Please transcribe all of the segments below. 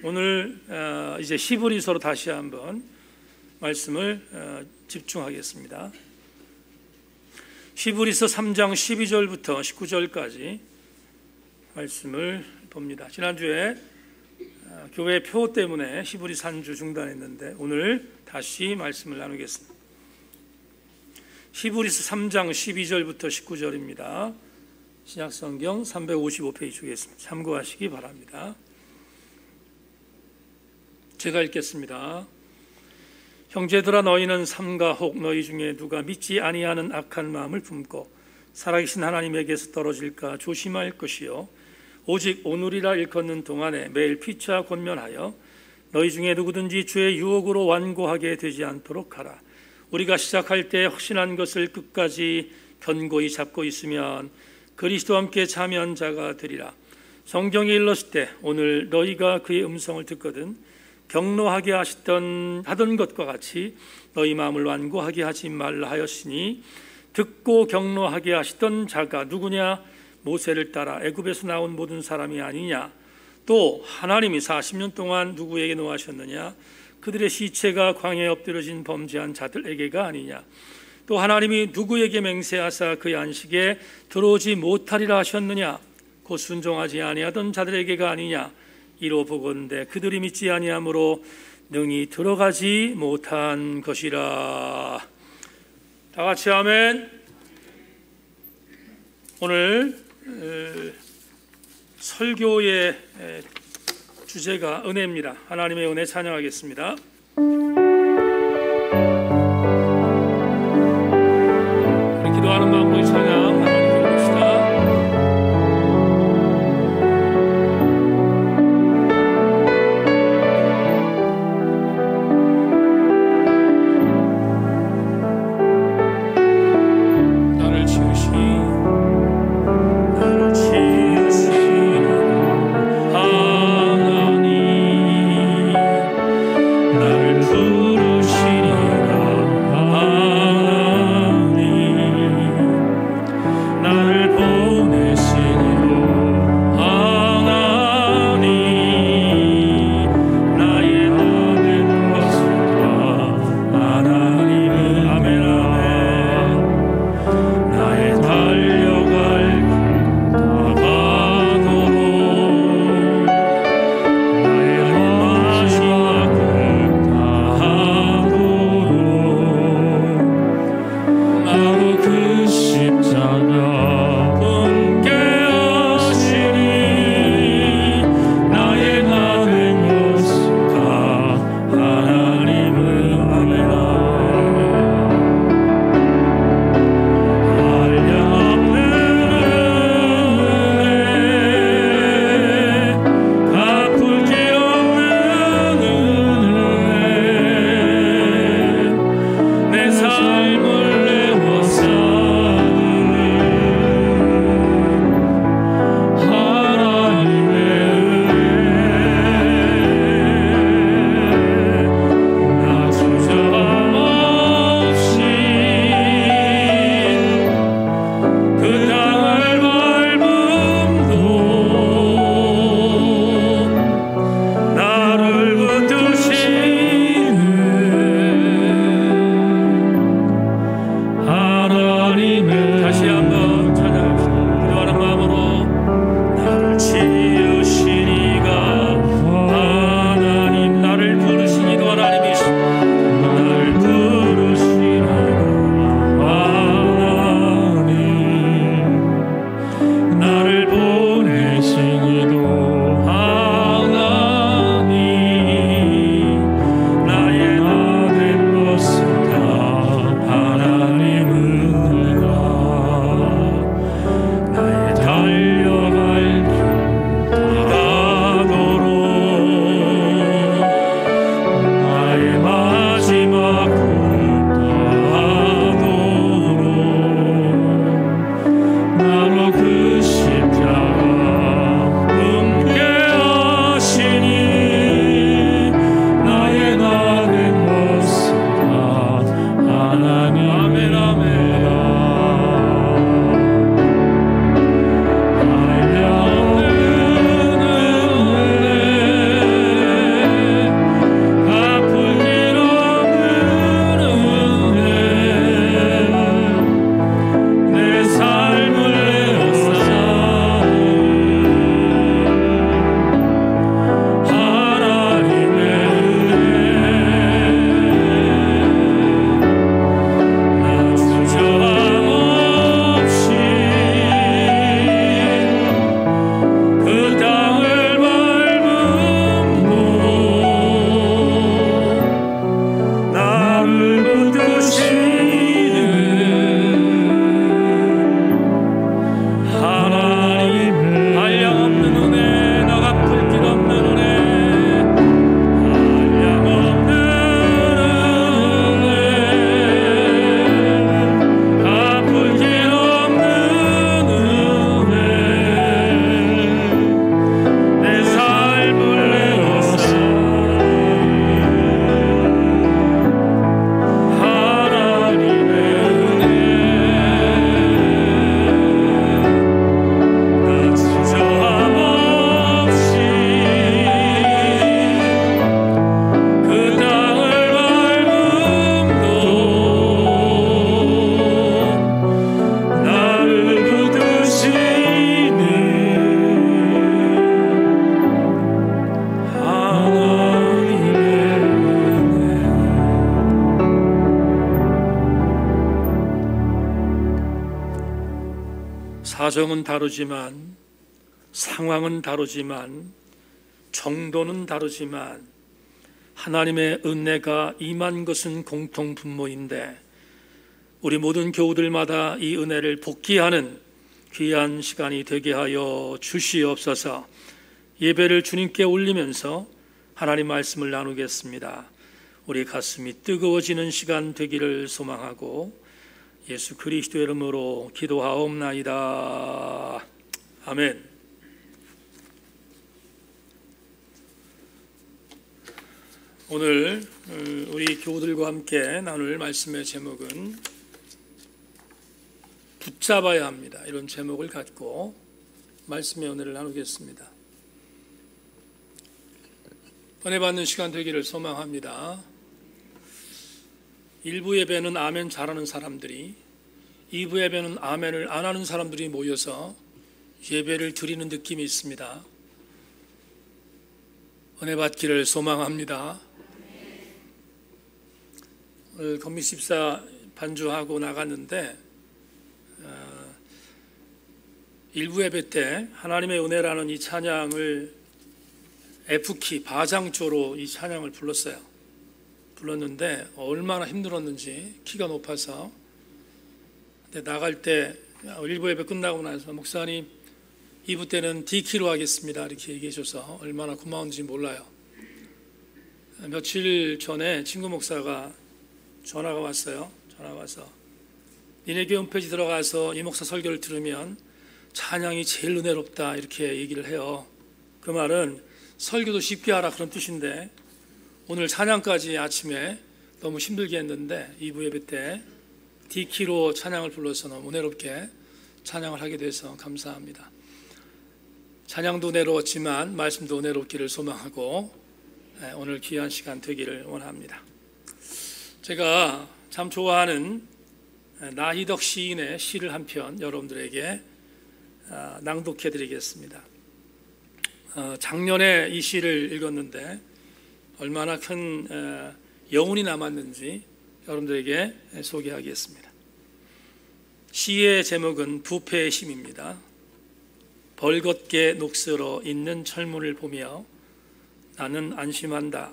오늘 이제 히브리서로 다시 한번 말씀을 집중하겠습니다. 히브리서 3장 12절부터 19절까지 말씀을 봅니다. 지난주에 교회 표 때문에 히브리 산주 중단했는데 오늘 다시 말씀을 나누겠습니다. 히브리서 3장 12절부터 19절입니다. 신약성경 355페이지 주겠습니다. 참고하시기 바랍니다. 제가 읽겠습니다. 형제들아, 너희는 삼가 혹 너희 중에 누가 믿지 아니하는 악한 마음을 품고 살아계신 하나님에게서 떨어질까 조심할 것이요, 오직 오늘이라 일컫는 동안에 매일 피차 권면하여 너희 중에 누구든지 주의 유혹으로 완고하게 되지 않도록 하라. 우리가 시작할 때 확신한 것을 끝까지 견고히 잡고 있으면 그리스도와 함께 참여자가 되리라. 성경이 일렀을 때 오늘 너희가 그의 음성을 듣거든 경노하게 하던 것과 같이 너희 마음을 완고하게 하지 말라 하였으니, 듣고 경노하게 하시던 자가 누구냐? 모세를 따라 애굽에서 나온 모든 사람이 아니냐? 또 하나님이 40년 동안 누구에게 노하셨느냐? 그들의 시체가 광야에 엎드려진 범죄한 자들에게가 아니냐? 또 하나님이 누구에게 맹세하사 그의 안식에 들어오지 못하리라 하셨느냐? 곧 순종하지 아니하던 자들에게가 아니냐? 이로 보건대 그들이 믿지 아니함으로 능히 들어가지 못한 것이라. 다 같이 아멘. 오늘 설교의 주제가 은혜입니다. 하나님의 은혜 찬양하겠습니다. 우리 기도하는 마음으로 찬양 하나님 부릅시다. 가정은 다르지만, 상황은 다르지만, 정도는 다르지만 하나님의 은혜가 임한 것은 공통 분모인데, 우리 모든 교우들마다 이 은혜를 복기하는 귀한 시간이 되게 하여 주시옵소서. 예배를 주님께 올리면서 하나님 말씀을 나누겠습니다. 우리 가슴이 뜨거워지는 시간 되기를 소망하고 예수 그리스도의 이름으로 기도하옵나이다. 아멘. 오늘 우리 교우들과 함께 나눌 말씀의 제목은 붙잡아야 합니다. 이런 제목을 갖고 말씀의 은혜를 나누겠습니다. 은혜 받는 시간 되기를 소망합니다. 일부 예배는 아멘 잘하는 사람들이, 2부 예배는 아멘을 안 하는 사람들이 모여서 예배를 드리는 느낌이 있습니다. 은혜 받기를 소망합니다. 오늘 건미십사 반주하고 나갔는데 일부 예배 때 하나님의 은혜라는 이 찬양을 F키 바장조로 이 찬양을 불렀는데 얼마나 힘들었는지, 키가 높아서. 근데 나갈 때 일부 예배 끝나고 나서 목사님 2부 때는 D키로 하겠습니다 이렇게 얘기해 줘서 얼마나 고마운지 몰라요. 며칠 전에 친구 목사가 전화가 왔어요. 전화가 와서 니네 교회 홈페이지 들어가서 이 목사 설교를 들으면 찬양이 제일 은혜롭다 이렇게 얘기를 해요. 그 말은 설교도 쉽게 하라 그런 뜻인데, 오늘 찬양까지 아침에 너무 힘들게 했는데 2부 예배 때 D키로 찬양을 불러서 너무 은혜롭게 찬양을 하게 돼서 감사합니다. 찬양도 은혜로웠지만 말씀도 은혜롭기를 소망하고 오늘 귀한 시간 되기를 원합니다. 제가 참 좋아하는 나희덕 시인의 시를 한 편 여러분들에게 낭독해 드리겠습니다. 작년에 이 시를 읽었는데 얼마나 큰 여운이 남았는지 여러분들에게 소개하겠습니다. 시의 제목은 부패의 힘입니다. 벌겋게 녹슬어 있는 철문을 보며 나는 안심한다.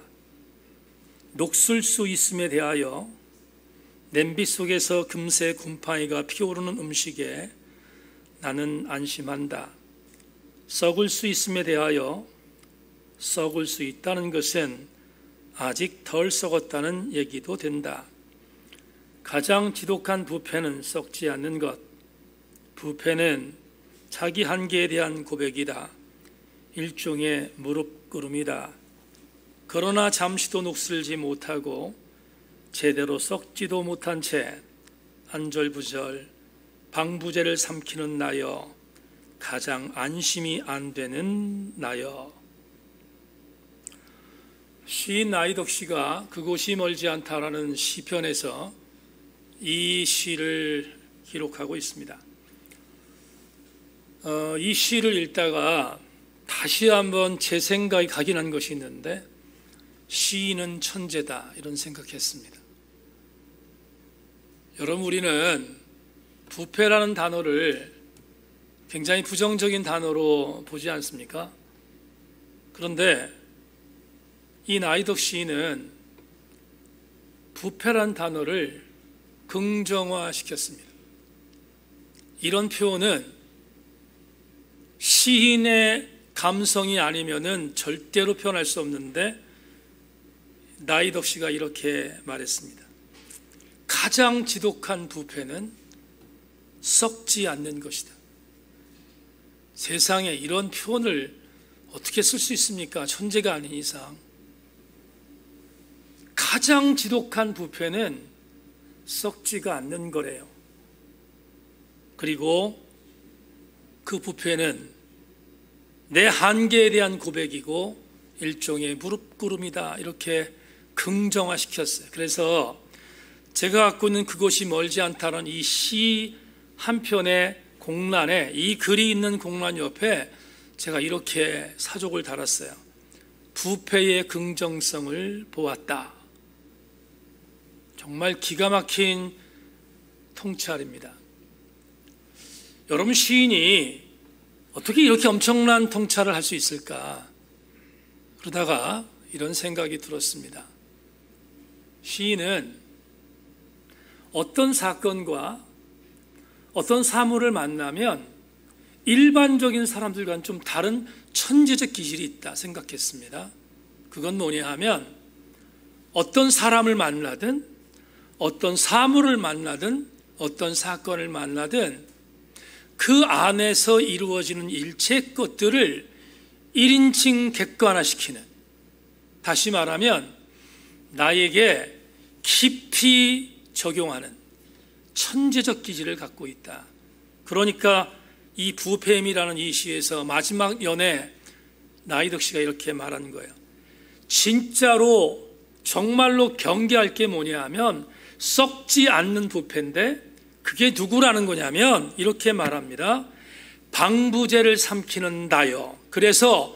녹슬 수 있음에 대하여 냄비 속에서 금세 곰팡이가 피어오르는 음식에 나는 안심한다. 썩을 수 있음에 대하여 썩을 수 있다는 것은 아직 덜 썩었다는 얘기도 된다. 가장 지독한 부패는 썩지 않는 것. 부패는 자기 한계에 대한 고백이다. 일종의 무릎꿇음이다. 그러나 잠시도 녹슬지 못하고 제대로 썩지도 못한 채 안절부절 방부제를 삼키는 나여, 가장 안심이 안 되는 나여. 시인 나희덕 씨가 그곳이 멀지 않다라는 시편에서 이 시를 기록하고 있습니다. 이 시를 읽다가 다시 한번 제 생각이 각인한 것이 있는데, 시인은 천재다 이런 생각했습니다. 여러분, 우리는 부패라는 단어를 굉장히 부정적인 단어로 보지 않습니까? 그런데 이 나희덕 시인은 부패란 단어를 긍정화시켰습니다. 이런 표현은 시인의 감성이 아니면은 절대로 표현할 수 없는데, 나희덕 씨가 이렇게 말했습니다. 가장 지독한 부패는 썩지 않는 것이다. 세상에 이런 표현을 어떻게 쓸 수 있습니까? 천재가 아닌 이상. 가장 지독한 부패는 썩지가 않는 거래요. 그리고 그 부패는 내 한계에 대한 고백이고 일종의 무릎꿇음이다 이렇게 긍정화시켰어요. 그래서 제가 갖고 있는 그곳이 멀지 않다는 이 시 한 편의 공란에, 이 글이 있는 공란 옆에 제가 이렇게 사족을 달았어요. 부패의 긍정성을 보았다. 정말 기가 막힌 통찰입니다. 여러분, 시인이 어떻게 이렇게 엄청난 통찰을 할 수 있을까? 그러다가 이런 생각이 들었습니다. 시인은 어떤 사건과 어떤 사물을 만나면 일반적인 사람들과는 좀 다른 천재적 기질이 있다 생각했습니다. 그건 뭐냐 하면 어떤 사람을 만나든 어떤 사물을 만나든 어떤 사건을 만나든 그 안에서 이루어지는 일체 것들을 1인칭 객관화시키는, 다시 말하면 나에게 깊이 적용하는 천재적 기질을 갖고 있다. 그러니까 이 부패임이라는 이 시에서 마지막 연에 나이덕 씨가 이렇게 말한 거예요. 진짜로 정말로 경계할 게 뭐냐 하면 썩지 않는 부패인데 그게 누구라는 거냐면 이렇게 말합니다. 방부제를 삼키는 나요. 그래서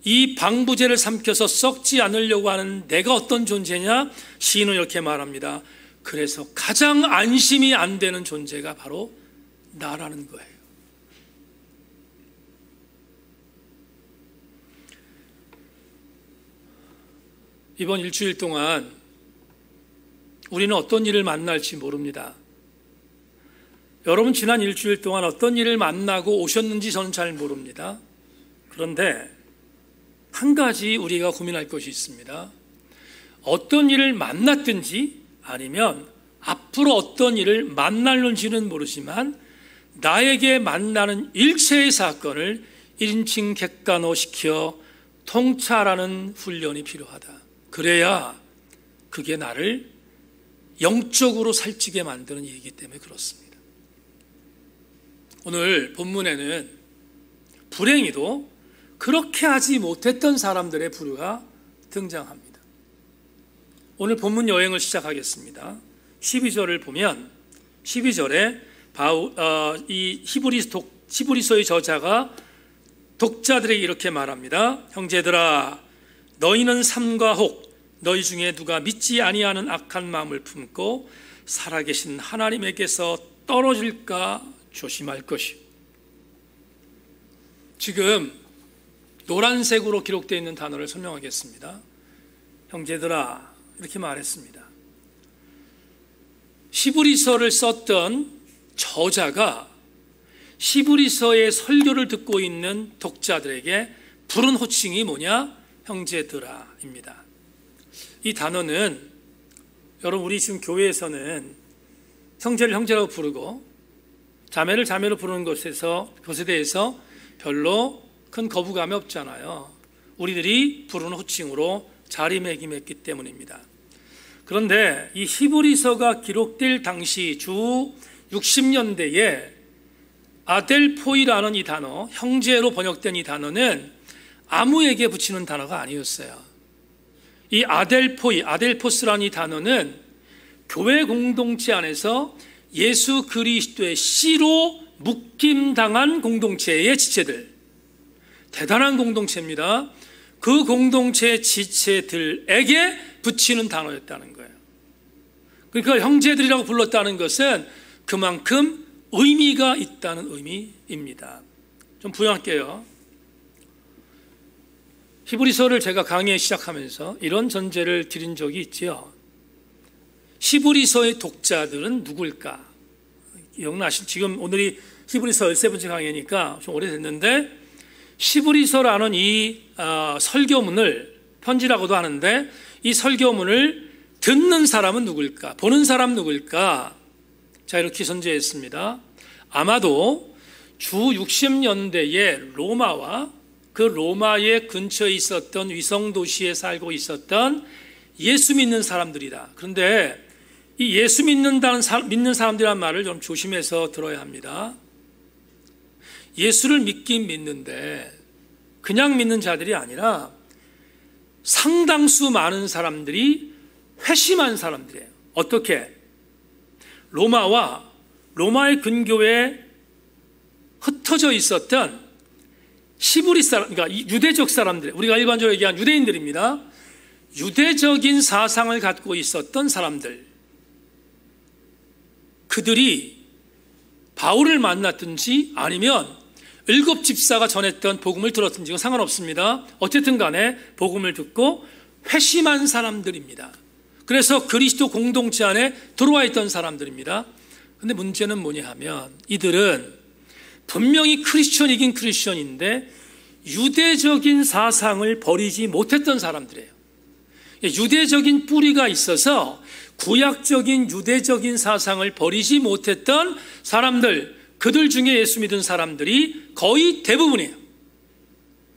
이 방부제를 삼켜서 썩지 않으려고 하는 내가 어떤 존재냐? 시인은 이렇게 말합니다. 그래서 가장 안심이 안 되는 존재가 바로 나라는 거예요. 이번 일주일 동안 우리는 어떤 일을 만날지 모릅니다. 여러분, 지난 일주일 동안 어떤 일을 만나고 오셨는지 저는 잘 모릅니다. 그런데 한 가지 우리가 고민할 것이 있습니다. 어떤 일을 만났든지 아니면 앞으로 어떤 일을 만날는지는 모르지만 나에게 만나는 일체의 사건을 1인칭 객관화시켜 통찰하는 훈련이 필요하다. 그래야 그게 나를 영적으로 살찌게 만드는 일이기 때문에 그렇습니다. 오늘 본문에는 불행히도 그렇게 하지 못했던 사람들의 부류가 등장합니다. 오늘 본문 여행을 시작하겠습니다. 12절을 보면 12절에 이 히브리서의 저자가 독자들에게 이렇게 말합니다. 형제들아, 너희는 삼가 혹 너희 중에 누가 믿지 아니하는 악한 마음을 품고 살아계신 하나님에게서 떨어질까 조심할 것이요. 지금 노란색으로 기록되어 있는 단어를 설명하겠습니다. 형제들아, 이렇게 말했습니다. 히브리서를 썼던 저자가 히브리서의 설교를 듣고 있는 독자들에게 부른 호칭이 뭐냐? 형제들아입니다. 이 단어는 여러분, 우리 지금 교회에서는 형제를 형제라고 부르고 자매를 자매로 부르는 것에 대해서 별로 큰 거부감이 없잖아요. 우리들이 부르는 호칭으로 자리매김했기 때문입니다. 그런데 이 히브리서가 기록될 당시 주 60년대에 아델포이라는 이 단어, 형제로 번역된 이 단어는 아무에게 붙이는 단어가 아니었어요. 이 아델포스라는 이 단어는 교회 공동체 안에서 예수 그리스도의 씨로 묶임당한 공동체의 지체들, 대단한 공동체입니다. 그 공동체의 지체들에게 붙이는 단어였다는 거예요. 그러니까 형제들이라고 불렀다는 것은 그만큼 의미가 있다는 의미입니다. 좀 부연할게요. 히브리서를 제가 강의 시작하면서 이런 전제를 드린 적이 있지요. 히브리서의 독자들은 누굴까? 기억나시죠? 지금 오늘이 히브리서 13번째 강의니까 좀 오래됐는데 히브리서라는 이 설교문을 편지라고도 하는데 이 설교문을 듣는 사람은 누굴까? 보는 사람 누굴까? 자, 이렇게 선제했습니다. 아마도 주 60년대에 로마와 그 로마의 근처에 있었던 위성도시에 살고 있었던 예수 믿는 사람들이다. 그런데 이 예수 믿는 사람들이란 말을 좀 조심해서 들어야 합니다. 예수를 믿긴 믿는데 그냥 믿는 자들이 아니라 상당수 많은 사람들이 회심한 사람들이에요. 어떻게? 로마와 로마의 근교에 흩어져 있었던 히브리 사람, 그러니까 유대적 사람들, 우리가 일반적으로 얘기한 유대인들입니다. 유대적인 사상을 갖고 있었던 사람들, 그들이 바울을 만났든지 아니면 일곱 집사가 전했던 복음을 들었든지 그건 상관없습니다. 어쨌든 간에 복음을 듣고 회심한 사람들입니다. 그래서 그리스도 공동체 안에 들어와 있던 사람들입니다. 근데 문제는 뭐냐 하면 이들은 분명히 크리스천이긴 크리스천인데 유대적인 사상을 버리지 못했던 사람들이에요. 유대적인 뿌리가 있어서 구약적인 유대적인 사상을 버리지 못했던 사람들, 그들 중에 예수 믿은 사람들이 거의 대부분이에요.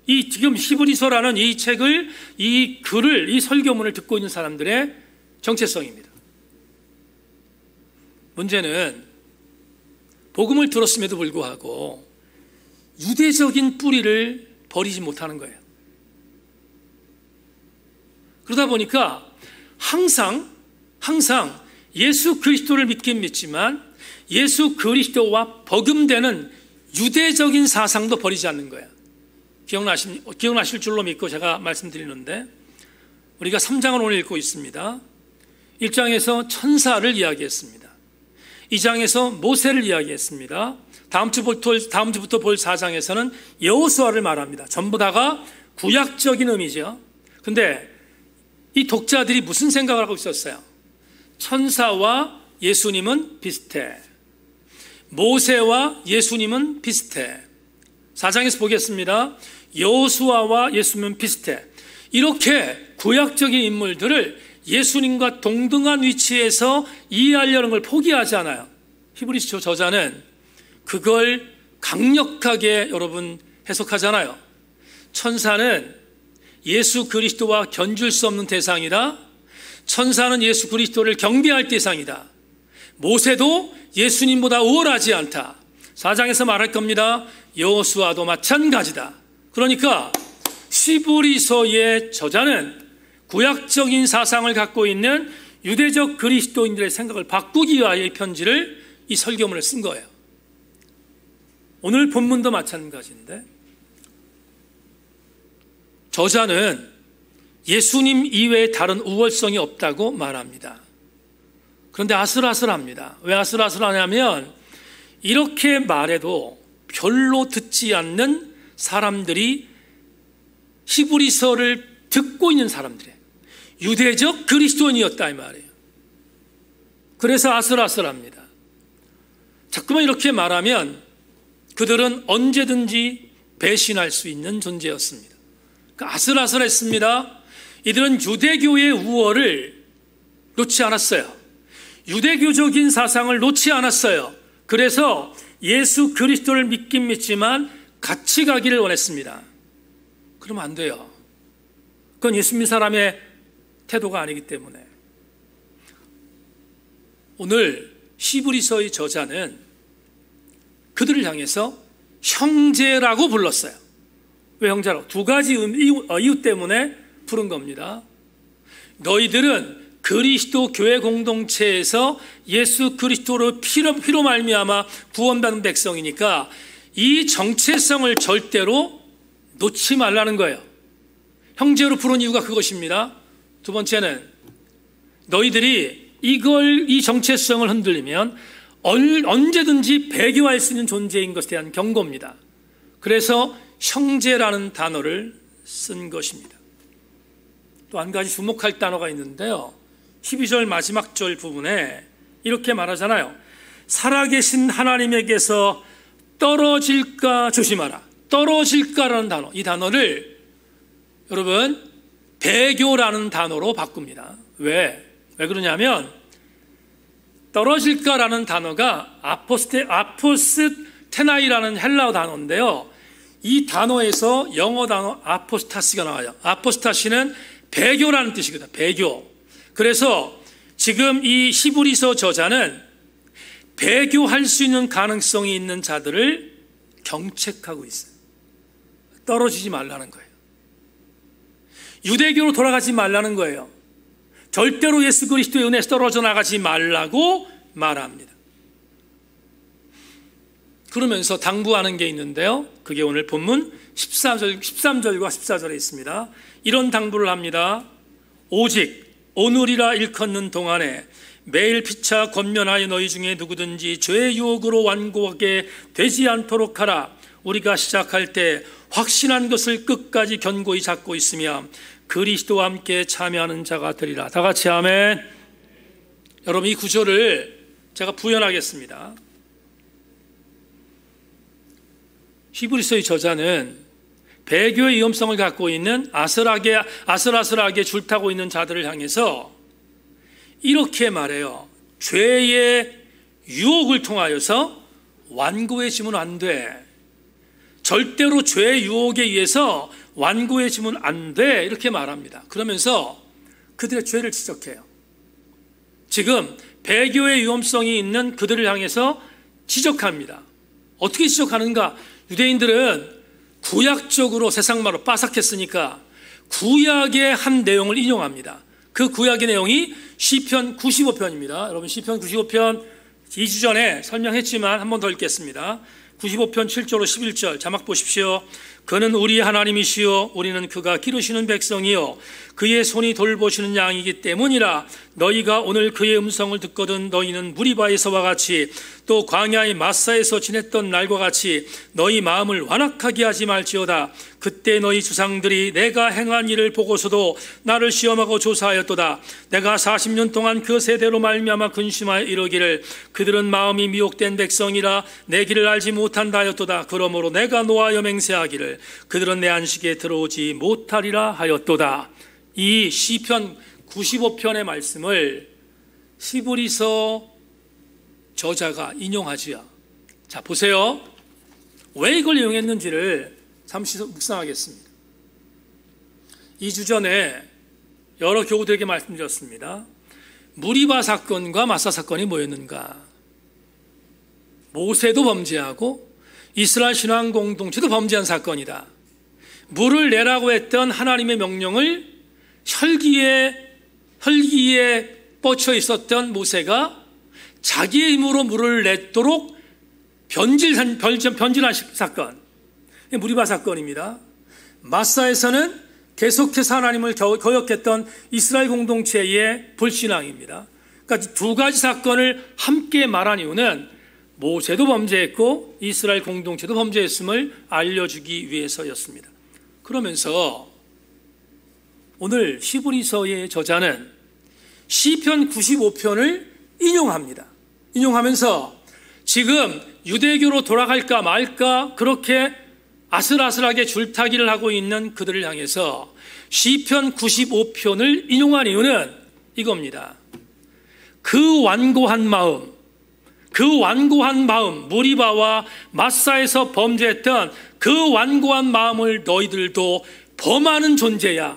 이 지금 히브리서라는 이 책을, 이 글을, 이 설교문을 듣고 있는 사람들의 정체성입니다. 문제는 복음을 들었음에도 불구하고 유대적인 뿌리를 버리지 못하는 거예요. 그러다 보니까 항상 예수 그리스도를 믿긴 믿지만 예수 그리스도와 버금되는 유대적인 사상도 버리지 않는 거예요. 기억나실 줄로 믿고 제가 말씀드리는데 우리가 3장을 오늘 읽고 있습니다. 1장에서 천사를 이야기했습니다. 2장에서 모세를 이야기했습니다. 다음 주부터 볼 4장에서는 여호수아를 말합니다. 전부 다가 구약적인 의미죠. 근데 이 독자들이 무슨 생각을 하고 있었어요? 천사와 예수님은 비슷해. 모세와 예수님은 비슷해. 4장에서 보겠습니다. 여호수아와 예수님은 비슷해. 이렇게 구약적인 인물들을 예수님과 동등한 위치에서 이해하려는 걸 포기하지 않아요. 히브리서 저자는 그걸 강력하게 여러분 해석하잖아요. 천사는 예수 그리스도와 견줄 수 없는 대상이다. 천사는 예수 그리스도를 경배할 대상이다. 모세도 예수님보다 우월하지 않다. 4장에서 말할 겁니다. 여호수아도 마찬가지다. 그러니까 히브리서의 저자는 구약적인 사상을 갖고 있는 유대적 그리스도인들의 생각을 바꾸기 위하여 이 편지를, 이 설교문을 쓴 거예요. 오늘 본문도 마찬가지인데 저자는 예수님 이외에 다른 우월성이 없다고 말합니다. 그런데 아슬아슬합니다. 왜 아슬아슬하냐면 이렇게 말해도 별로 듣지 않는 사람들이 히브리서를 듣고 있는 사람들이에요. 유대적 그리스도인이었다 이 말이에요. 그래서 아슬아슬합니다. 자꾸만 이렇게 말하면 그들은 언제든지 배신할 수 있는 존재였습니다. 그러니까 아슬아슬했습니다. 이들은 유대교의 우월을 놓지 않았어요. 유대교적인 사상을 놓지 않았어요. 그래서 예수 그리스도를 믿긴 믿지만 같이 가기를 원했습니다. 그러면 안 돼요. 그건 예수 믿는 사람의 태도가 아니기 때문에. 오늘 히브리서의 저자는 그들을 향해서 형제라고 불렀어요. 왜 형제라고? 두 가지 이유 때문에 부른 겁니다. 너희들은 그리스도 교회 공동체에서 예수 그리스도로 피로 말미암아 구원받은 백성이니까 이 정체성을 절대로 놓지 말라는 거예요. 형제로 부른 이유가 그것입니다. 두 번째는 너희들이 이 정체성을 흔들리면 언제든지 배교할 수 있는 존재인 것에 대한 경고입니다. 그래서 형제라는 단어를 쓴 것입니다. 또 한 가지 주목할 단어가 있는데요. 12절 마지막 절 부분에 이렇게 말하잖아요. 살아계신 하나님에게서 떨어질까 조심하라. 떨어질까라는 단어, 이 단어를 여러분 배교라는 단어로 바꿉니다. 왜 그러냐면 떨어질까라는 단어가 아포스테나이라는 헬라어 단어인데요. 이 단어에서 영어 단어 아포스타시가 나와요. 아포스타시는 배교라는 뜻이거든요. 배교. 그래서 지금 이 히브리서 저자는 배교할 수 있는 가능성이 있는 자들을 경책하고 있어요. 떨어지지 말라는 거예요. 유대교로 돌아가지 말라는 거예요. 절대로 예수 그리스도의 은혜에서 떨어져 나가지 말라고 말합니다. 그러면서 당부하는 게 있는데요. 그게 오늘 본문 13절과 14절에 있습니다. 이런 당부를 합니다. 오직 오늘이라 일컫는 동안에 매일 피차 권면하여 너희 중에 누구든지 죄의 유혹으로 완고하게 되지 않도록 하라. 우리가 시작할 때 확신한 것을 끝까지 견고히 잡고 있으며 그리스도와 함께 참여하는 자가 되리라. 다 같이 아멘. 여러분, 이 구절을 제가 부연하겠습니다. 히브리서의 저자는 배교의 위험성을 갖고 있는 아슬아슬하게 줄타고 있는 자들을 향해서 이렇게 말해요. 죄의 유혹을 통하여서 완고해지면 안 돼. 절대로 죄의 유혹에 의해서 완고해지면 안 돼. 이렇게 말합니다. 그러면서 그들의 죄를 지적해요. 지금 배교의 위험성이 있는 그들을 향해서 지적합니다. 어떻게 지적하는가? 유대인들은 구약적으로 세상말로 빠삭했으니까 구약의 한 내용을 인용합니다. 그 구약의 내용이 시편 95편입니다. 여러분, 시편 95편 2주 전에 설명했지만 한 번 더 읽겠습니다. 95편 7절로 11절 자막 보십시오. 그는 우리 하나님이시요 우리는 그가 기르시는 백성이요 그의 손이 돌보시는 양이기 때문이라. 너희가 오늘 그의 음성을 듣거든 너희는 무리바에서와 같이 또 광야의 마사에서 지냈던 날과 같이 너희 마음을 완악하게 하지 말지어다. 그때 너희 주상들이 내가 행한 일을 보고서도 나를 시험하고 조사하였도다. 내가 40년 동안 그 세대로 말미암아 근심하여 이르기를 그들은 마음이 미혹된 백성이라 내 길을 알지 못한다 하였도다. 그러므로 내가 노하여 맹세하기를 그들은 내 안식에 들어오지 못하리라 하였도다. 이 시편 95편의 말씀을 히브리서 저자가 인용하지요. 자, 보세요. 왜 이걸 인용했는지를 잠시 묵상하겠습니다. 2주 전에 여러 교우들에게 말씀드렸습니다. 무리바 사건과 마사 사건이 뭐였는가? 모세도 범죄하고 이스라엘 신앙 공동체도 범죄한 사건이다. 물을 내라고 했던 하나님의 명령을 혈기에 뻗쳐 있었던 모세가 자기의 힘으로 물을 냈도록 변질한 사건, 무리바 사건입니다. 마사에서는 계속해서 하나님을 거역했던 이스라엘 공동체의 불신앙입니다. 그러니까 두 가지 사건을 함께 말한 이유는 모세도 범죄했고 이스라엘 공동체도 범죄했음을 알려주기 위해서였습니다. 그러면서 오늘 히브리서의 저자는 시편 95편을 인용합니다. 인용하면서 지금 유대교로 돌아갈까 말까 그렇게 아슬아슬하게 줄타기를 하고 있는 그들을 향해서 시편 95편을 인용한 이유는 이겁니다. 그 완고한 마음, 무리바와 마사에서 범죄했던 그 완고한 마음을 너희들도 범하는 존재야.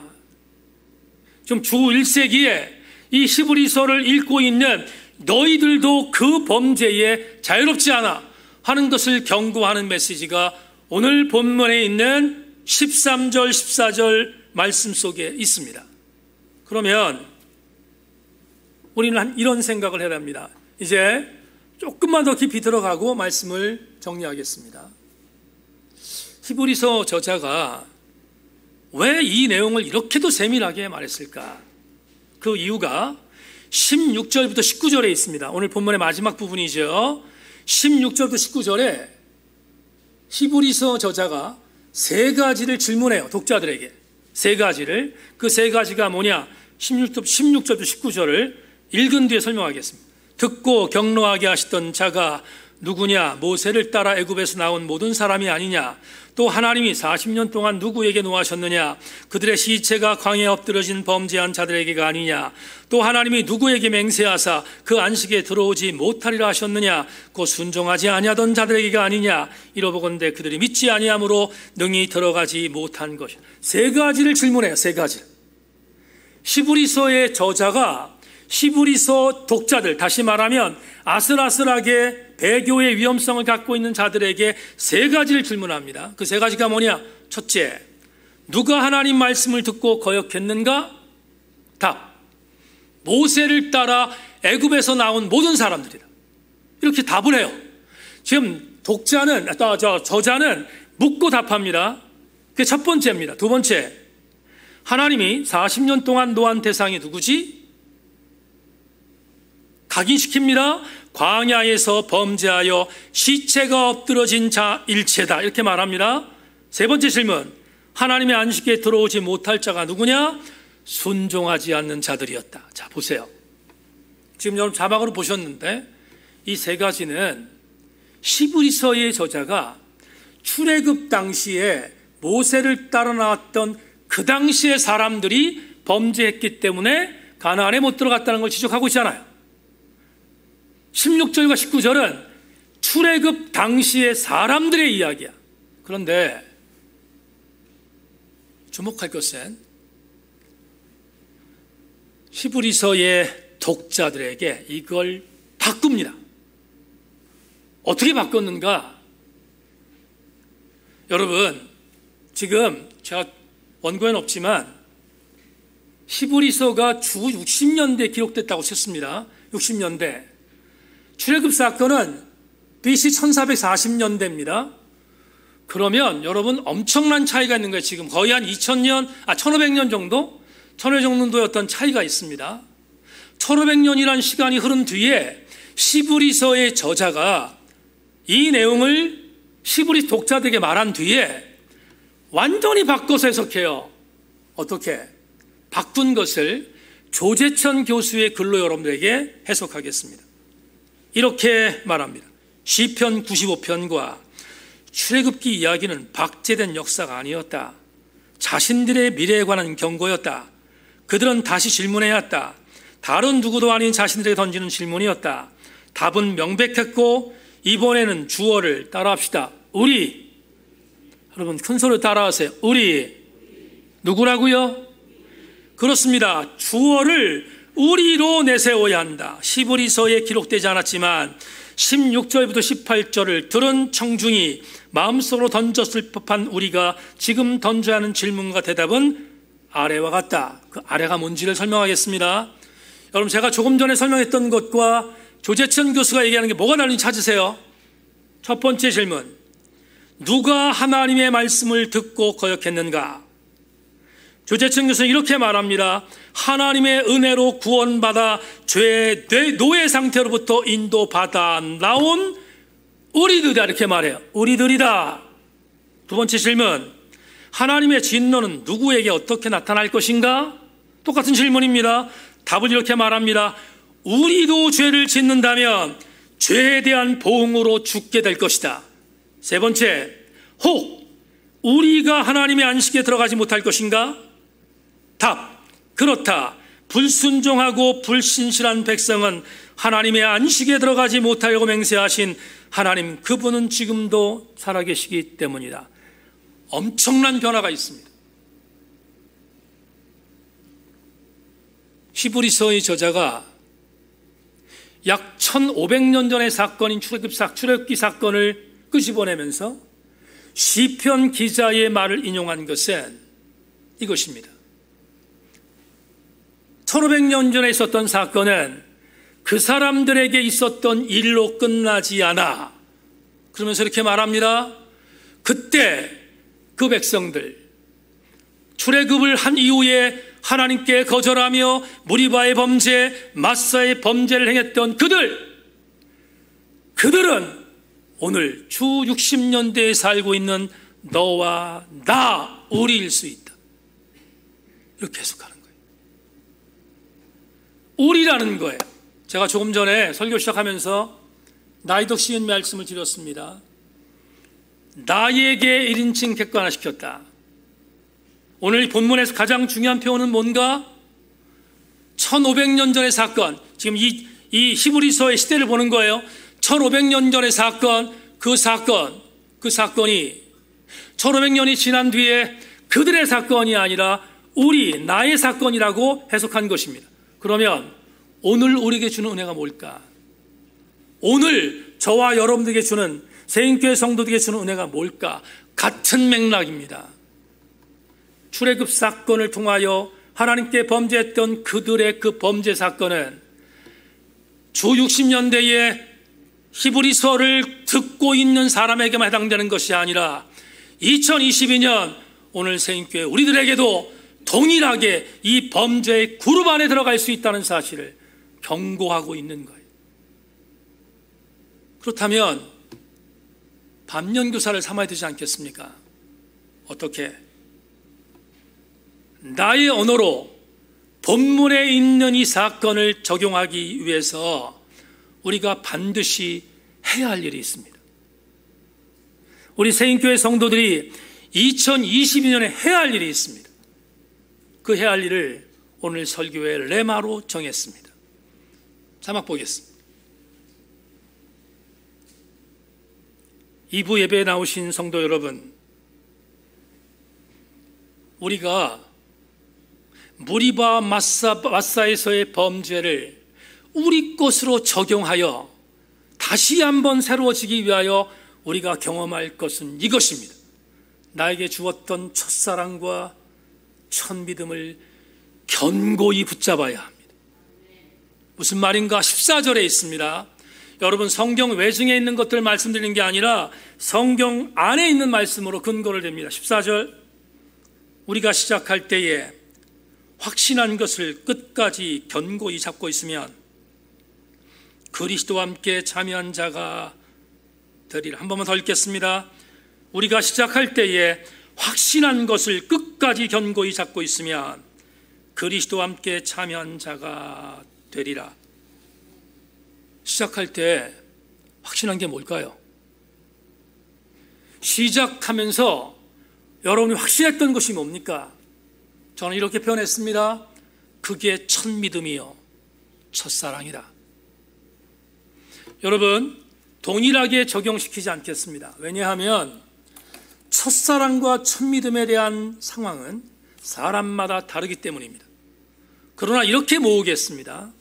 좀 주 1세기에 이 히브리서를 읽고 있는 너희들도 그 범죄에 자유롭지 않아 하는 것을 경고하는 메시지가 오늘 본문에 있는 13절, 14절 말씀 속에 있습니다. 그러면 우리는 이런 생각을 해야 합니다. 이제 조금만 더 깊이 들어가고 말씀을 정리하겠습니다. 히브리서 저자가 왜 이 내용을 이렇게도 세밀하게 말했을까? 그 이유가 16절부터 19절에 있습니다. 오늘 본문의 마지막 부분이죠. 16절부터 19절에 히브리서 저자가 세 가지를 질문해요. 독자들에게 세 가지를. 그 세 가지가 뭐냐? 16절부터 19절을 읽은 뒤에 설명하겠습니다. 듣고 경노하게 하시던 자가 누구냐? 모세를 따라 애굽에서 나온 모든 사람이 아니냐? 또 하나님이 40년 동안 누구에게 노하셨느냐? 그들의 시체가 광야에 엎드러진 범죄한 자들에게가 아니냐? 또 하나님이 누구에게 맹세하사 그 안식에 들어오지 못하리라 하셨느냐? 곧 순종하지 아니하던 자들에게가 아니냐? 이러보건대 그들이 믿지 아니함으로 능히 들어가지 못한 것이다. 세 가지를 질문해요. 세 가지. 히브리서의 저자가 히브리서 독자들, 다시 말하면 아슬아슬하게 배교의 위험성을 갖고 있는 자들에게 세 가지를 질문합니다. 그 세 가지가 뭐냐? 첫째, 누가 하나님 말씀을 듣고 거역했는가? 답, 모세를 따라 애굽에서 나온 모든 사람들이다. 이렇게 답을 해요. 지금 저자는 묻고 답합니다. 그게 첫 번째입니다. 두 번째, 하나님이 40년 동안 노한 대상이 누구지? 각인시킵니다. 광야에서 범죄하여 시체가 엎드러진 자 일체다, 이렇게 말합니다. 세 번째 질문, 하나님의 안식에 들어오지 못할 자가 누구냐? 순종하지 않는 자들이었다. 자, 보세요. 지금 여러분 자막으로 보셨는데 이 세 가지는 히브리서의 저자가 출애굽 당시에 모세를 따라 나왔던 그 당시의 사람들이 범죄했기 때문에 가나안에 못 들어갔다는 걸 지적하고 있잖아요. 16절과 19절은 출애굽 당시의 사람들의 이야기야. 그런데 주목할 것은 히브리서의 독자들에게 이걸 바꿉니다. 어떻게 바꿨는가? 여러분, 지금 제가 원고에는 없지만 히브리서가 주 60년대에 기록됐다고 쳤습니다. 60년대. 출애굽 사건은 BC 1440년대입니다. 그러면 여러분 엄청난 차이가 있는 거예요. 지금 거의 한 1500년 정도? 1500년 정도의 어떤 차이가 있습니다. 1500년이라는 시간이 흐른 뒤에 히브리서의 저자가 이 내용을 히브리 독자들에게 말한 뒤에 완전히 바꿔서 해석해요. 어떻게? 바꾼 것을 조재천 교수의 글로 여러분들에게 해석하겠습니다. 이렇게 말합니다. 시편 95편과 출애굽기 이야기는 박제된 역사가 아니었다. 자신들의 미래에 관한 경고였다. 그들은 다시 질문해야 했다. 다른 누구도 아닌 자신들에게 던지는 질문이었다. 답은 명백했고 이번에는 주어를 따라합시다. 우리. 여러분 큰 소리로 따라하세요. 우리. 누구라고요? 그렇습니다. 주어를 우리로 내세워야 한다. 히브리서에 기록되지 않았지만 16절부터 18절을 들은 청중이 마음속으로 던졌을 법한 우리가 지금 던져야 하는 질문과 대답은 아래와 같다. 그 아래가 뭔지를 설명하겠습니다. 여러분 제가 조금 전에 설명했던 것과 조재천 교수가 얘기하는 게 뭐가 다른지 찾으세요. 첫 번째 질문, 누가 하나님의 말씀을 듣고 거역했는가? 조재천 교수는 이렇게 말합니다. 하나님의 은혜로 구원받아 죄의 노예 상태로부터 인도받아 나온 우리들이다, 이렇게 말해요. 우리들이다. 두 번째 질문, 하나님의 진노는 누구에게 어떻게 나타날 것인가? 똑같은 질문입니다. 답을 이렇게 말합니다. 우리도 죄를 짓는다면 죄에 대한 보응으로 죽게 될 것이다. 세 번째, 혹 우리가 하나님의 안식에 들어가지 못할 것인가? 답, 그렇다. 불순종하고 불신실한 백성은 하나님의 안식에 들어가지 못하려고 맹세하신 하나님, 그분은 지금도 살아계시기 때문이다. 엄청난 변화가 있습니다. 히브리서의 저자가 약 1500년 전의 사건인 출애굽기 사건을 끄집어내면서 시편 기자의 말을 인용한 것은 이것입니다. 1500년 전에 있었던 사건은 그 사람들에게 있었던 일로 끝나지 않아. 그러면서 이렇게 말합니다. 그때 그 백성들, 출애굽을 한 이후에 하나님께 거절하며 무리바의 범죄, 마사의 범죄를 행했던 그들은 오늘 주 60년대에 살고 있는 너와 나, 우리일 수 있다. 이렇게 해석하는 거예요. 우리라는 거예요. 제가 조금 전에 설교 시작하면서 나이덕 시인 말씀을 드렸습니다. 나에게 1인칭 객관화시켰다. 오늘 본문에서 가장 중요한 표현은 뭔가? 1500년 전의 사건, 지금 이 히브리서의 시대를 보는 거예요. 1500년 전의 사건, 그 사건이 1500년이 지난 뒤에 그들의 사건이 아니라 나의 사건이라고 해석한 것입니다. 그러면 오늘 우리에게 주는 은혜가 뭘까? 오늘 저와 여러분들에게 주는, 세인교회 성도들에게 주는 은혜가 뭘까? 같은 맥락입니다. 출애굽 사건을 통하여 하나님께 범죄했던 그들의 그 범죄 사건은 주 60년대에 히브리서를 듣고 있는 사람에게만 해당되는 것이 아니라 2022년 오늘 세인교회 우리들에게도 동일하게 이 범죄의 그룹 안에 들어갈 수 있다는 사실을 경고하고 있는 거예요. 그렇다면 반면교사를 삼아야 되지 않겠습니까? 어떻게? 나의 언어로 본문에 있는 이 사건을 적용하기 위해서 우리가 반드시 해야 할 일이 있습니다. 우리 세인교회 성도들이 2022년에 해야 할 일이 있습니다. 그 해야 할 일을 오늘 설교의 레마로 정했습니다. 자막 보겠습니다. 2부 예배에 나오신 성도 여러분, 우리가 무리바 마사에서의 범죄를 우리 것으로 적용하여 다시 한번 새로워지기 위하여 우리가 경험할 것은 이것입니다. 나에게 주었던 첫사랑과 첫믿음을 견고히 붙잡아야 합니다. 무슨 말인가? 14절에 있습니다. 여러분, 성경 외증에 있는 것들 말씀드리는 게 아니라 성경 안에 있는 말씀으로 근거를 댑니다. 14절, 우리가 시작할 때에 확신한 것을 끝까지 견고히 잡고 있으면 그리스도와 함께 참여한 자가 되리라. 한 번만 더 읽겠습니다. 우리가 시작할 때에 확신한 것을 끝까지 견고히 잡고 있으면 그리스도와 함께 참여한 자가 되리라. 시작할 때 확신한 게 뭘까요? 시작하면서 여러분이 확신했던 것이 뭡니까? 저는 이렇게 표현했습니다. 그게 첫 믿음이요, 첫사랑이다. 여러분, 동일하게 적용시키지 않겠습니다. 왜냐하면 첫사랑과 첫 믿음에 대한 상황은 사람마다 다르기 때문입니다. 그러나 이렇게 모으겠습니다.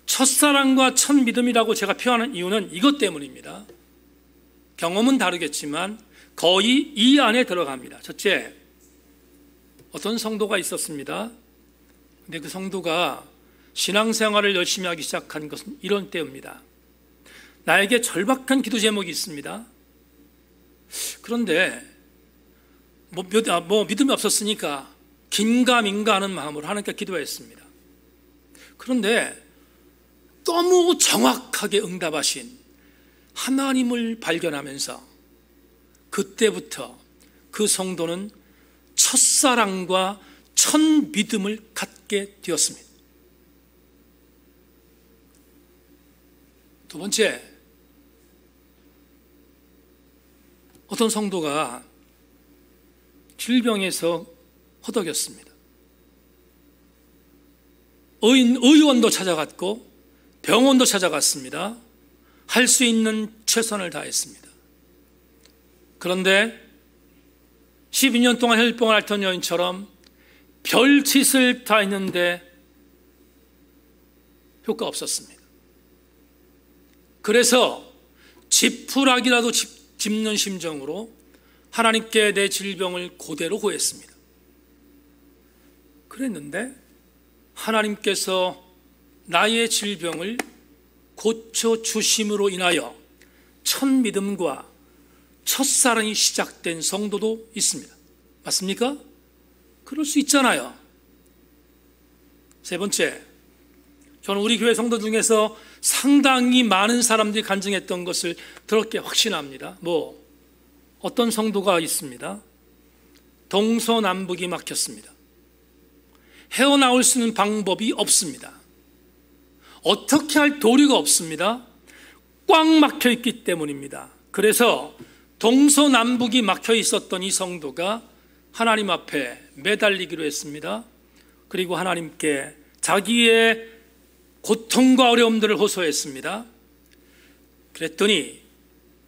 첫사랑과 첫 믿음이라고 제가 표현하는 이유는 이것 때문입니다. 경험은 다르겠지만 거의 이 안에 들어갑니다. 첫째, 어떤 성도가 있었습니다. 근데 그 성도가 신앙생활을 열심히 하기 시작한 것은 이런 때입니다. 나에게 절박한 기도 제목이 있습니다. 그런데 믿음이 없었으니까 긴가민가 하는 마음으로 하나님께 기도했습니다. 그런데 너무 정확하게 응답하신 하나님을 발견하면서 그때부터 그 성도는 첫사랑과 첫 믿음을 갖게 되었습니다. 두 번째, 어떤 성도가 질병에서 허덕였습니다. 의원도 찾아갔고 병원도 찾아갔습니다. 할 수 있는 최선을 다했습니다. 그런데 12년 동안 혈병을 앓던 여인처럼 별짓을 다 했는데 효과 없었습니다. 그래서 지푸라기라도 짚는 심정으로 하나님께 내 질병을 그대로 고했습니다. 그랬는데 하나님께서 나의 질병을 고쳐주심으로 인하여 첫 믿음과 첫사랑이 시작된 성도도 있습니다. 맞습니까? 그럴 수 있잖아요. 세 번째, 저는 우리 교회 성도 중에서 상당히 많은 사람들이 간증했던 것을 들었게 확신합니다. 어떤 성도가 있습니다. 동서남북이 막혔습니다. 헤어나올 수 있는 방법이 없습니다. 어떻게 할 도리가 없습니다. 꽉 막혀 있기 때문입니다. 그래서 동서남북이 막혀 있었던 이 성도가 하나님 앞에 매달리기로 했습니다. 그리고 하나님께 자기의 고통과 어려움들을 호소했습니다. 그랬더니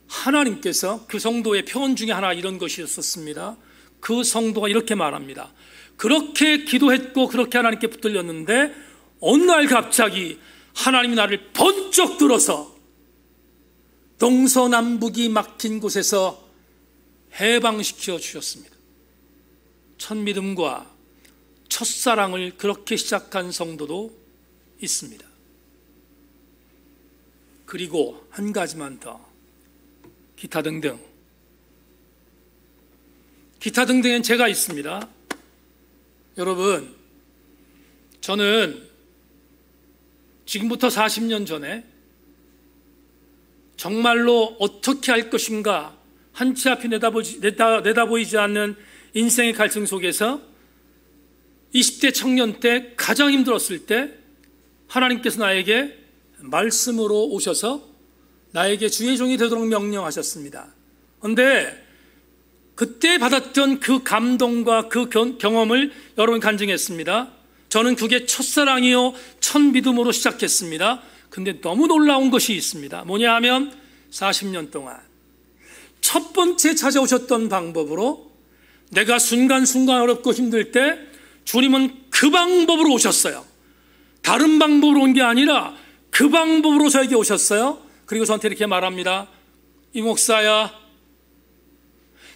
하나님께서 그 성도의 표현 중에 하나 이런 것이 있었습니다. 그 성도가 이렇게 말합니다. 그렇게 기도했고 그렇게 하나님께 붙들렸는데 어느 날 갑자기 하나님이 나를 번쩍 들어서 동서남북이 막힌 곳에서 해방시켜 주셨습니다. 첫 믿음과 첫사랑을 그렇게 시작한 성도도 있습니다. 그리고 한 가지만 더, 기타 등등엔 제가 있습니다. 여러분, 저는 지금부터 40년 전에 정말로 어떻게 할 것인가 한치 앞이 내다보이지 않는 인생의 갈증 속에서 20대 청년 때 가장 힘들었을 때 하나님께서 나에게 말씀으로 오셔서 나에게 주의 종이 되도록 명령하셨습니다. 그런데 그때 받았던 그 감동과 그 경험을 여러분 간증했습니다. 저는 그게 첫사랑이요 첫 믿음으로 시작했습니다. 근데 너무 놀라운 것이 있습니다. 뭐냐 하면 40년 동안 첫 번째 찾아오셨던 방법으로 내가 순간순간 어렵고 힘들 때 주님은 그 방법으로 오셨어요. 다른 방법으로 온 게 아니라 그 방법으로 저에게 오셨어요. 그리고 저한테 이렇게 말합니다. 이 목사야,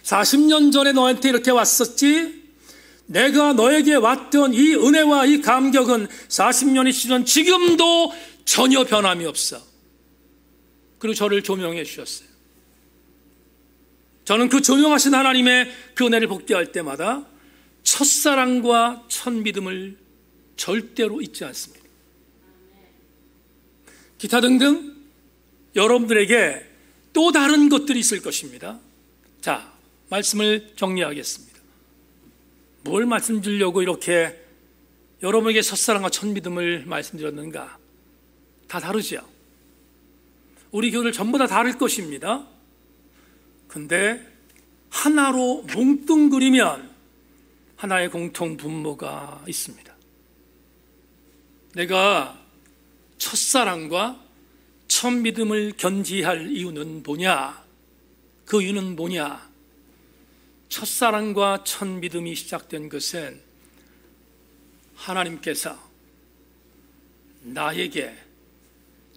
40년 전에 너한테 이렇게 왔었지? 내가 너에게 왔던 이 은혜와 이 감격은 40년이 지난 지금도 전혀 변함이 없어. 그리고 저를 조명해 주셨어요. 저는 그 조명하신 하나님의 그 은혜를 복귀할 때마다 첫사랑과 첫 믿음을 절대로 잊지 않습니다. 기타 등등 여러분들에게 또 다른 것들이 있을 것입니다. 자, 말씀을 정리하겠습니다. 뭘 말씀드리려고 이렇게 여러분에게 첫사랑과 첫 믿음을 말씀드렸는가? 다 다르죠. 우리 교회를 전부 다 다를 것입니다. 근데 하나로 뭉뚱그리면 하나의 공통 분모가 있습니다. 내가 첫사랑과 첫 믿음을 견지할 이유는 뭐냐? 그 이유는 뭐냐? 첫사랑과 첫 믿음이 시작된 것은 하나님께서 나에게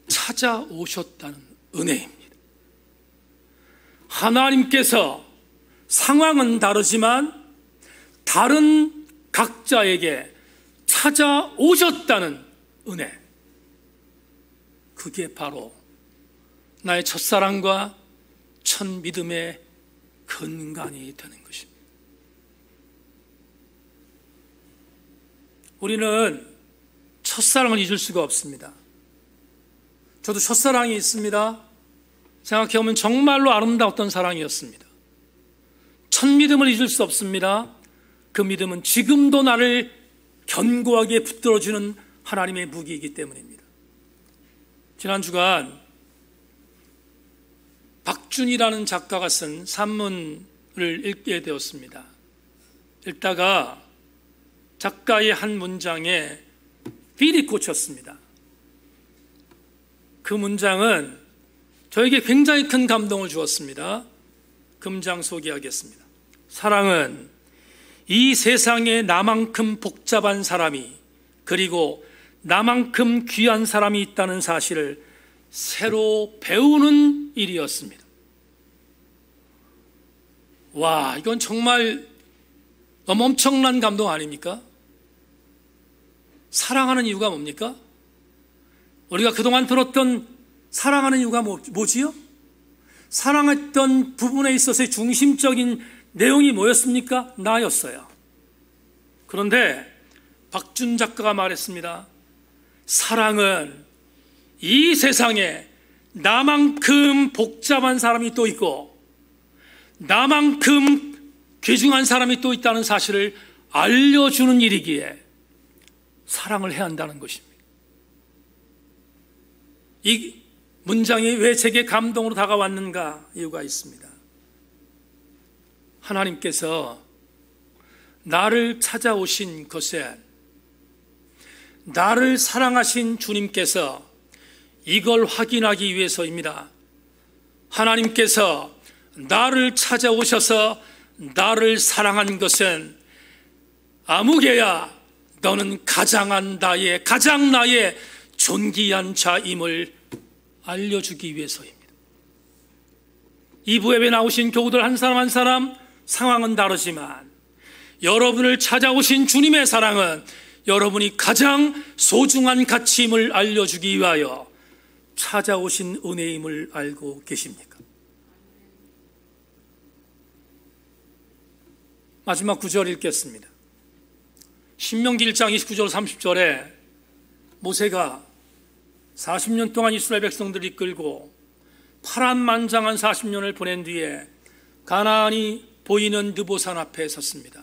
찾아오셨다는 은혜입니다. 하나님께서 상황은 다르지만 다른 각자에게 찾아오셨다는 은혜. 그게 바로 나의 첫사랑과 첫 믿음의 근간이 되는 것입니다. 우리는 첫사랑을 잊을 수가 없습니다. 저도 첫사랑이 있습니다. 생각해보면 정말로 아름다웠던 사랑이었습니다. 첫 믿음을 잊을 수 없습니다. 그 믿음은 지금도 나를 견고하게 붙들어주는 하나님의 무기이기 때문입니다. 지난 주간 박준이라는 작가가 쓴 산문을 읽게 되었습니다. 읽다가 작가의 한 문장에 필이 꽂혔습니다. 그 문장은 저에게 굉장히 큰 감동을 주었습니다. 그 문장 소개하겠습니다. 사랑은 이 세상에 나만큼 복잡한 사람이 그리고 나만큼 귀한 사람이 있다는 사실을 새로 배우는 일이었습니다. 와, 이건 정말 너무 엄청난 감동 아닙니까? 사랑하는 이유가 뭡니까? 우리가 그동안 들었던 사랑하는 이유가 뭐지요? 사랑했던 부분에 있어서의 중심적인 내용이 뭐였습니까? 나였어요. 그런데 박준 작가가 말했습니다. 사랑은 이 세상에 나만큼 복잡한 사람이 또 있고 나만큼 귀중한 사람이 또 있다는 사실을 알려주는 일이기에 사랑을 해야 한다는 것입니다. 이 문장이 왜 제게 감동으로 다가왔는가? 이유가 있습니다. 하나님께서 나를 찾아오신 것에 나를 사랑하신 주님께서 이걸 확인하기 위해서입니다. 하나님께서 나를 찾아오셔서 나를 사랑한 것은 아무개야 너는 가장 나의 존귀한 자임을 알려주기 위해서입니다. 이 부회에 나오신 교우들 한 사람 한 사람 상황은 다르지만 여러분을 찾아오신 주님의 사랑은 여러분이 가장 소중한 가치임을 알려주기 위하여 찾아오신 은혜임을 알고 계십니까? 마지막 구절 읽겠습니다. 신명기 1장 29절 30절에 모세가 40년 동안 이스라엘 백성들을 이끌고 파란만장한 40년을 보낸 뒤에 가나안이 보이는 느보산 앞에 섰습니다.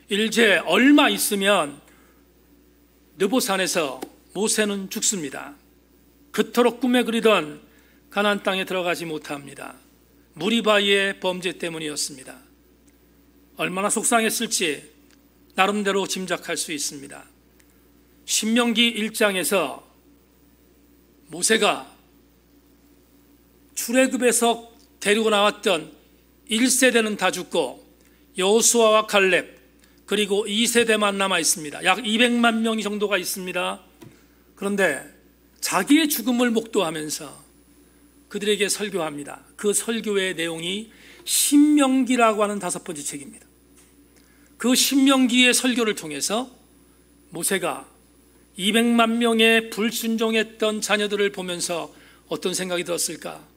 이제 얼마 있으면 느보산에서 모세는 죽습니다. 그토록 꿈에 그리던 가나안 땅에 들어가지 못합니다. 무리바의 범죄 때문이었습니다. 얼마나 속상했을지 나름대로 짐작할 수 있습니다. 신명기 1장에서 모세가 출애굽에서 데리고 나왔던 1세대는 다 죽고 여호수아와 갈렙 그리고 2세대만 남아 있습니다. 약 200만 명 정도가 있습니다. 그런데 자기의 죽음을 목도하면서 그들에게 설교합니다. 그 설교의 내용이 신명기라고 하는 5번째 책입니다. 그 신명기의 설교를 통해서 모세가 200만 명의 불순종했던 자녀들을 보면서 어떤 생각이 들었을까?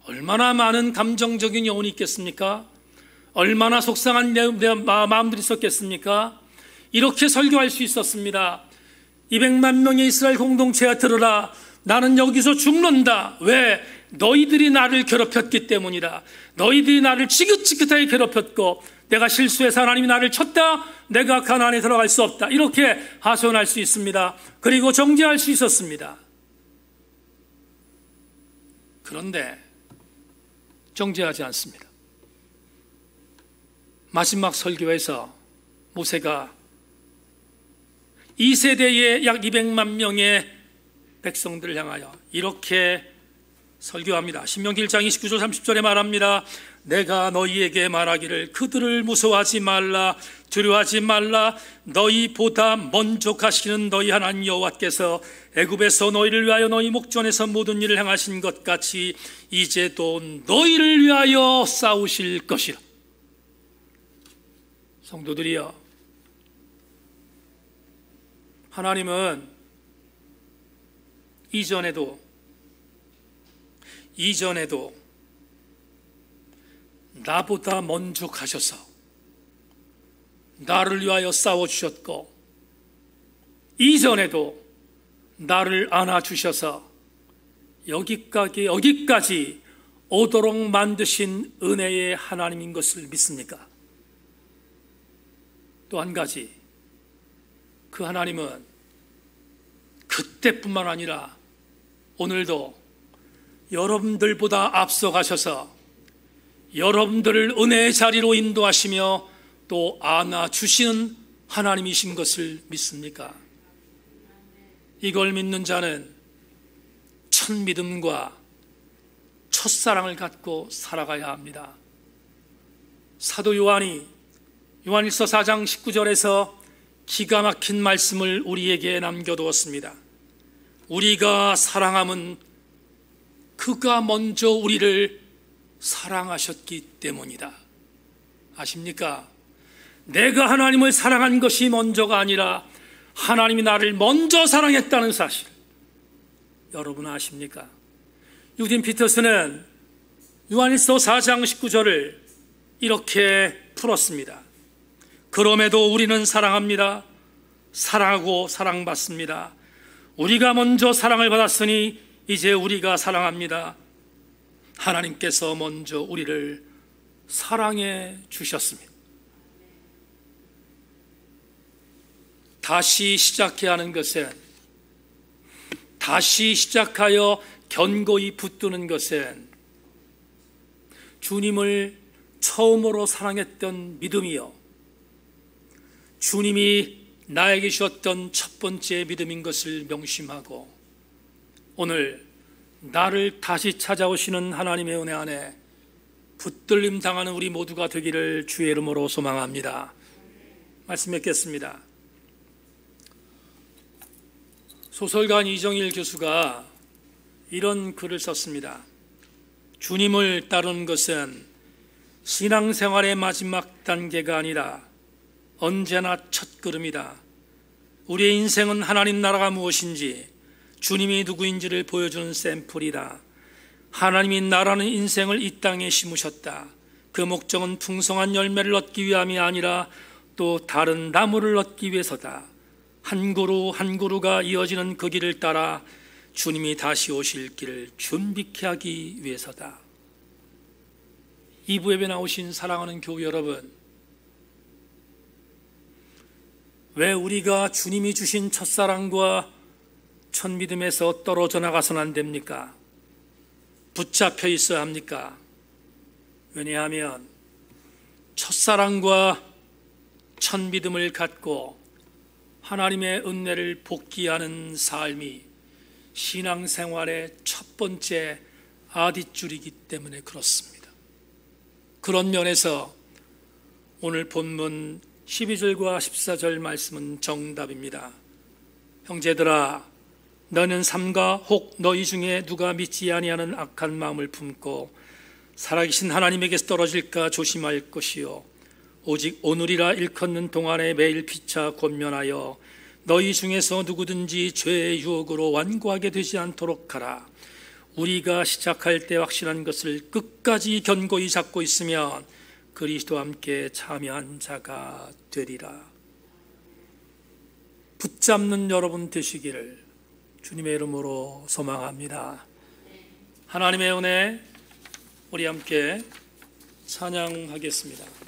얼마나 많은 감정적인 여운이 있겠습니까? 얼마나 속상한 마음들이 있었겠습니까? 이렇게 설교할 수 있었습니다. 200만 명의 이스라엘 공동체가 들으라. 나는 여기서 죽는다. 왜? 너희들이 나를 괴롭혔기 때문이다. 너희들이 나를 지긋지긋하게 괴롭혔고 내가 실수해서 하나님이 나를 쳤다. 내가 가나안에 들어갈 수 없다. 이렇게 하소연할 수 있습니다. 그리고 정죄할 수 있었습니다. 그런데 정죄하지 않습니다. 마지막 설교에서 모세가 2세대의 약 200만 명의 백성들을 향하여 이렇게 설교합니다. 신명기 1장 29절 30절에 말합니다. 내가 너희에게 말하기를 그들을 무서워하지 말라, 두려워하지 말라. 너희보다 먼저 가시는 너희 하나님 여호와께서 애굽에서 너희를 위하여 너희 목전에서 모든 일을 행하신 것 같이 이제도 너희를 위하여 싸우실 것이라. 성도들이여, 하나님은 이전에도 나보다 먼저 가셔서 나를 위하여 싸워주셨고, 이전에도 나를 안아주셔서 여기까지 오도록 만드신 은혜의 하나님인 것을 믿습니까? 또 한 가지, 그 하나님은 그때뿐만 아니라 오늘도 여러분들보다 앞서가셔서 여러분들을 은혜의 자리로 인도하시며 또 안아주시는 하나님이신 것을 믿습니까? 이걸 믿는 자는 첫 믿음과 첫사랑을 갖고 살아가야 합니다. 사도 요한이 요한일서 4장 19절에서 기가 막힌 말씀을 우리에게 남겨두었습니다. 우리가 사랑함은 그가 먼저 우리를 사랑하셨기 때문이다. 아십니까? 내가 하나님을 사랑한 것이 먼저가 아니라 하나님이 나를 먼저 사랑했다는 사실, 여러분 아십니까? 유딘 피터스는 요한일서 4장 19절을 이렇게 풀었습니다. 그럼에도 우리는 사랑합니다. 사랑하고 사랑받습니다. 우리가 먼저 사랑을 받았으니 이제 우리가 사랑합니다. 하나님께서 먼저 우리를 사랑해 주셨습니다. 다시 시작해야 하는 것은, 다시 시작하여 견고히 붙드는 것은 주님을 처음으로 사랑했던 믿음이요, 주님이 나에게 주셨던 첫 번째 믿음인 것을 명심하고 오늘 나를 다시 찾아오시는 하나님의 은혜 안에 붙들림 당하는 우리 모두가 되기를 주의 이름으로 소망합니다. 말씀 맺겠습니다. 소설가 이정일 교수가 이런 글을 썼습니다. 주님을 따르는 것은 신앙생활의 마지막 단계가 아니라 언제나 첫걸음이다. 우리의 인생은 하나님 나라가 무엇인지, 주님이 누구인지를 보여주는 샘플이다. 하나님이 나라는 인생을 이 땅에 심으셨다. 그 목적은 풍성한 열매를 얻기 위함이 아니라 또 다른 나무를 얻기 위해서다. 한 그루 한 그루가 이어지는 그 길을 따라 주님이 다시 오실 길을 준비케 하기 위해서다. 2부 예배 나오신 사랑하는 교우 여러분, 왜 우리가 주님이 주신 첫사랑과 첫 믿음에서 떨어져 나가서는 안 됩니까? 붙잡혀 있어야 합니까? 왜냐하면 첫사랑과 첫 믿음을 갖고 하나님의 은혜를 복기하는 삶이 신앙생활의 첫 번째 아디줄이기 때문에 그렇습니다. 그런 면에서 오늘 본문 12절과 14절 말씀은 정답입니다. 형제들아, 너는 삼가 혹 너희 중에 누가 믿지 아니하는 악한 마음을 품고 살아계신 하나님에게서 떨어질까 조심할 것이요, 오직 오늘이라 일컫는 동안에 매일 피차 권면하여 너희 중에서 누구든지 죄의 유혹으로 완고하게 되지 않도록 하라. 우리가 시작할 때 확실한 것을 끝까지 견고히 잡고 있으면 그리스도와 함께 참여한 자가 되리라. 붙잡는 여러분 되시기를 주님의 이름으로 소망합니다. 하나님의 은혜, 우리 함께 찬양하겠습니다.